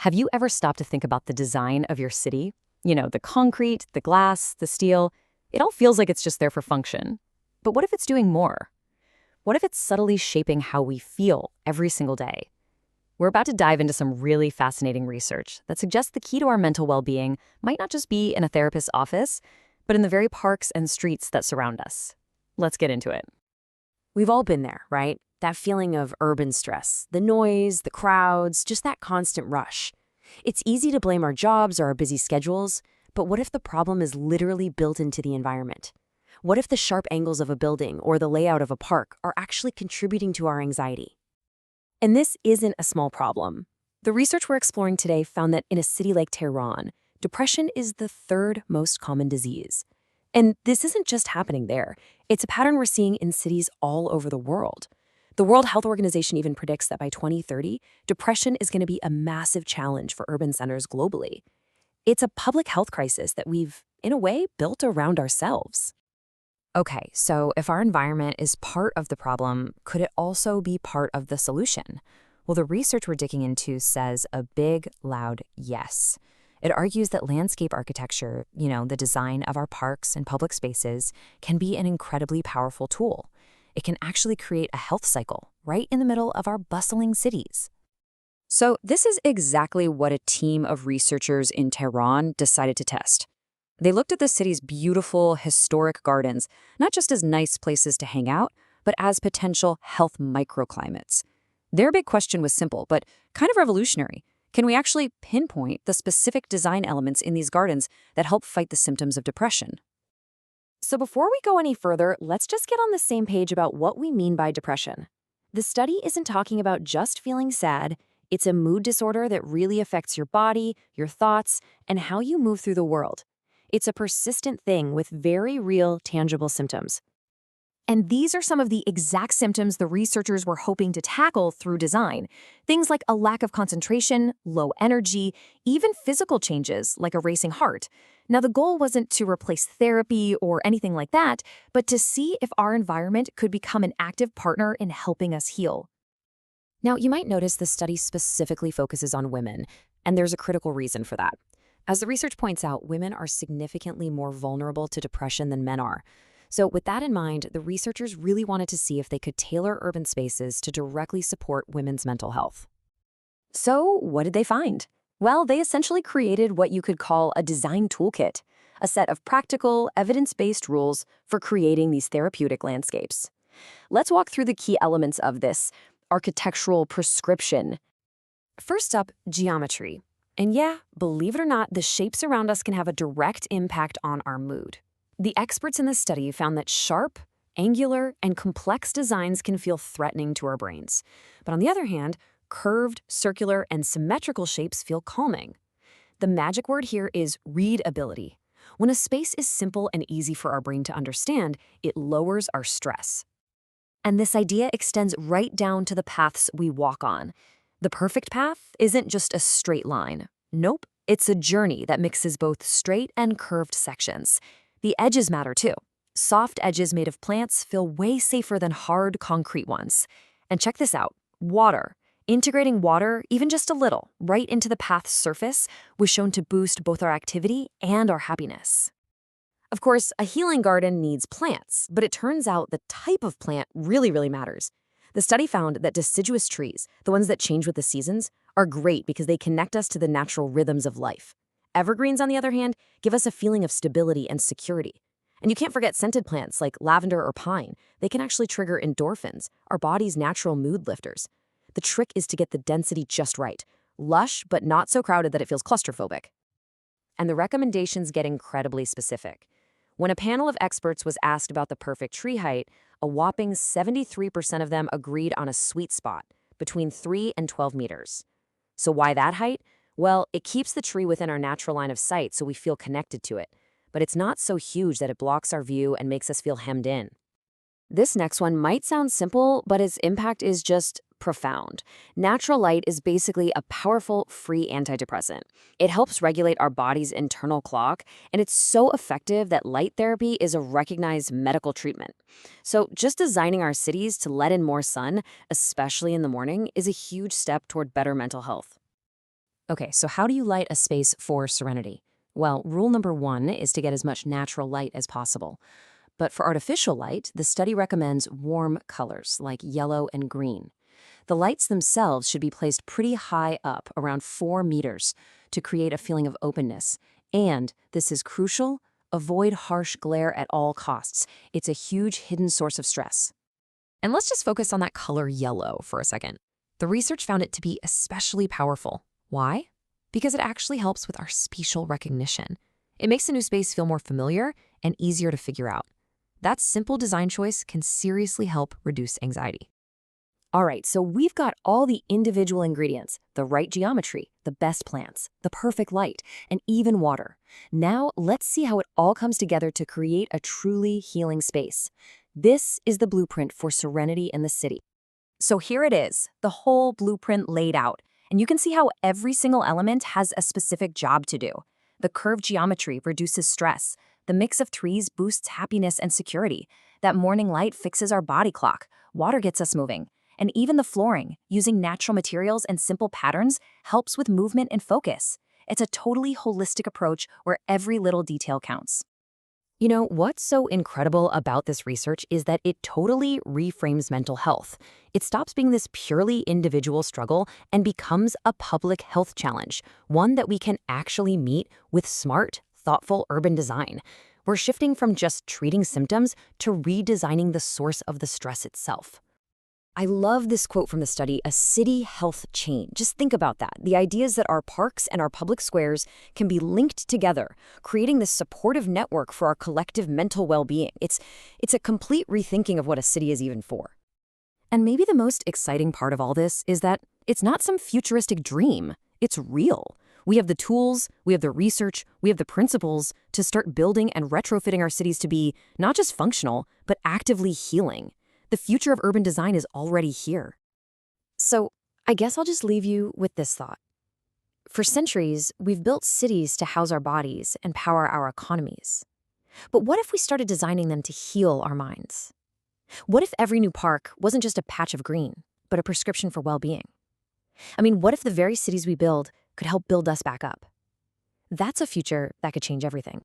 Have you ever stopped to think about the design of your city? The concrete, the glass, the steel. It all feels like it's just there for function. But what if it's doing more? What if it's subtly shaping how we feel every single day? We're about to dive into some really fascinating research that suggests the key to our mental well-being might not just be in a therapist's office, but in the very parks and streets that surround us. Let's get into it. We've all been there, right? That feeling of urban stress, the noise, the crowds, just that constant rush. It's easy to blame our jobs or our busy schedules, but what if the problem is literally built into the environment? What if the sharp angles of a building or the layout of a park are actually contributing to our anxiety? And this isn't a small problem. The research we're exploring today found that in a city like Tehran, depression is the third most common disease. And this isn't just happening there. It's a pattern we're seeing in cities all over the world. The World Health Organization even predicts that by 2030, depression is going to be a massive challenge for urban centers globally. It's a public health crisis that we've, in a way, built around ourselves. Okay, so if our environment is part of the problem, could it also be part of the solution? Well, the research we're digging into says a big, loud yes. It argues that landscape architecture, the design of our parks and public spaces, can be an incredibly powerful tool. It can actually create a health cycle right in the middle of our bustling cities. So this is exactly what a team of researchers in Tehran decided to test. They looked at the city's beautiful, historic gardens, not just as nice places to hang out, but as potential health microclimates. Their big question was simple, but kind of revolutionary. Can we actually pinpoint the specific design elements in these gardens that help fight the symptoms of depression? So before we go any further, let's just get on the same page about what we mean by depression. The study isn't talking about just feeling sad. It's a mood disorder that really affects your body, your thoughts, and how you move through the world. It's a persistent thing with very real, tangible symptoms. And these are some of the exact symptoms the researchers were hoping to tackle through design. Things like a lack of concentration, low energy, even physical changes like a racing heart. Now, the goal wasn't to replace therapy or anything like that, but to see if our environment could become an active partner in helping us heal. Now, you might notice the study specifically focuses on women, and there's a critical reason for that. As the research points out, women are significantly more vulnerable to depression than men are. So with that in mind, the researchers really wanted to see if they could tailor urban spaces to directly support women's mental health. So what did they find? Well, they essentially created what you could call a design toolkit, a set of practical, evidence-based rules for creating these therapeutic landscapes. Let's walk through the key elements of this architectural prescription. First up, geometry. And yeah, believe it or not, the shapes around us can have a direct impact on our mood. The experts in this study found that sharp, angular, and complex designs can feel threatening to our brains. But on the other hand, curved, circular, and symmetrical shapes feel calming. The magic word here is readability. When a space is simple and easy for our brain to understand, it lowers our stress. And this idea extends right down to the paths we walk on. The perfect path isn't just a straight line. Nope, it's a journey that mixes both straight and curved sections. The edges matter too. Soft edges made of plants feel way safer than hard concrete ones. And check this out, water. Integrating water, even just a little, right into the path's surface was shown to boost both our activity and our happiness. Of course, a healing garden needs plants, but it turns out the type of plant really matters. The study found that deciduous trees, the ones that change with the seasons, are great because they connect us to the natural rhythms of life. Evergreens, on the other hand, give us a feeling of stability and security. And you can't forget scented plants like lavender or pine. They can actually trigger endorphins, our body's natural mood lifters. The trick is to get the density just right, lush but not so crowded that it feels claustrophobic. And the recommendations get incredibly specific. When a panel of experts was asked about the perfect tree height, a whopping 73% of them agreed on a sweet spot, between 3 and 12 meters. So why that height? Well, it keeps the tree within our natural line of sight so we feel connected to it. But it's not so huge that it blocks our view and makes us feel hemmed in. This next one might sound simple, but its impact is just profound. Natural light is basically a powerful, free antidepressant. It helps regulate our body's internal clock, and it's so effective that light therapy is a recognized medical treatment. So just designing our cities to let in more sun, especially in the morning, is a huge step toward better mental health. Okay, so how do you light a space for serenity? Well, rule number one is to get as much natural light as possible. But for artificial light, the study recommends warm colors like yellow and green. The lights themselves should be placed pretty high up, around 4 meters, to create a feeling of openness. And, this is crucial, avoid harsh glare at all costs. It's a huge hidden source of stress. And let's just focus on that color yellow for a second. The research found it to be especially powerful. Why? Because it actually helps with our spatial recognition. It makes the new space feel more familiar and easier to figure out. That simple design choice can seriously help reduce anxiety. All right, so we've got all the individual ingredients, the right geometry, the best plants, the perfect light, and even water. Now, let's see how it all comes together to create a truly healing space. This is the blueprint for serenity in the city. So here it is, the whole blueprint laid out. And you can see how every single element has a specific job to do. The curved geometry reduces stress. The mix of trees boosts happiness and security. That morning light fixes our body clock. Water gets us moving. And even the flooring, using natural materials and simple patterns, helps with movement and focus. It's a totally holistic approach where every little detail counts. You know, what's so incredible about this research is that it totally reframes mental health. It stops being this purely individual struggle and becomes a public health challenge, one that we can actually meet with smart, thoughtful urban design. We're shifting from just treating symptoms to redesigning the source of the stress itself. I love this quote from the study, a city health chain. Just think about that. The idea is that our parks and our public squares can be linked together, creating this supportive network for our collective mental well-being. It's a complete rethinking of what a city is even for. And maybe the most exciting part of all this is that it's not some futuristic dream. It's real. We have the tools, we have the research, we have the principles to start building and retrofitting our cities to be not just functional, but actively healing. The future of urban design is already here. So, I guess I'll just leave you with this thought. For centuries, we've built cities to house our bodies and power our economies. But what if we started designing them to heal our minds? What if every new park wasn't just a patch of green, but a prescription for well-being? I mean, what if the very cities we build could help build us back up? That's a future that could change everything.